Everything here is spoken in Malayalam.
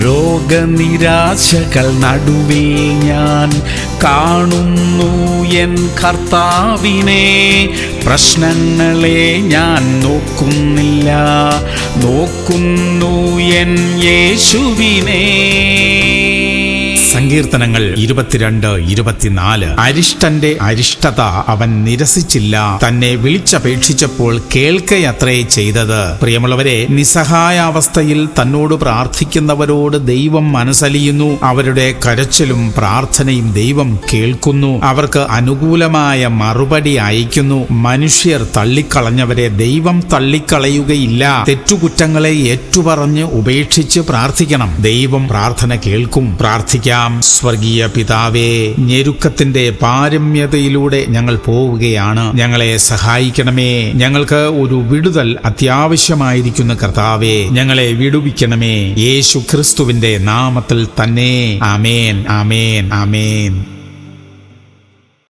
രോഗനിരാശകൾ നടുവിൽ ഞാൻ കാണുന്നു എൻ കർത്താവിനെ. പ്രശ്നങ്ങളെ ഞാൻ നോക്കുന്നു എൻ യേശുവിനെ. സങ്കീർത്തനങ്ങൾ 22:24. അരിഷ്ടന്റെ അരിഷ്ടത അവൻ നിരസിച്ചില്ല, തന്നെ വിളിച്ചപേക്ഷിച്ചപ്പോൾ കേൾക്കയത്രേ ചെയ്തത്. പ്രിയമുള്ളവരെ, നിസ്സഹായാവസ്ഥയിൽ തന്നോട് പ്രാർത്ഥിക്കുന്നവരോട് ദൈവം മനസ്സലിയുന്നു. അവരുടെ കരച്ചിലും പ്രാർത്ഥനയും ദൈവം കേൾക്കുന്നു. അവർക്ക് അനുകൂലമായ മറുപടി അയക്കുന്നു. മനുഷ്യർ തള്ളിക്കളഞ്ഞവരെ ദൈവം തള്ളിക്കളയുകയില്ല. തെറ്റുകുറ്റങ്ങളെ ഏറ്റുപറഞ്ഞ് ഉപേക്ഷിച്ച് പ്രാർത്ഥിക്കണം. ദൈവം പ്രാർത്ഥന കേൾക്കും. പ്രാർത്ഥിക്കാം. സ്വർഗീയ പിതാവേ, ഞെരുക്കത്തിന്റെ പാരമ്യതയിലൂടെ ഞങ്ങൾ പോവുകയാണ്. ഞങ്ങളെ സഹായിക്കണമേ. ഞങ്ങൾക്ക് ഒരു വിടുതൽ അത്യാവശ്യമായിരിക്കുന്ന കർത്താവേ, ഞങ്ങളെ വിടുവിക്കണമേ. യേശു ക്രിസ്തുവിന്റെ നാമത്തിൽ തന്നെ. ആമേൻ, ആമേൻ, ആമേൻ.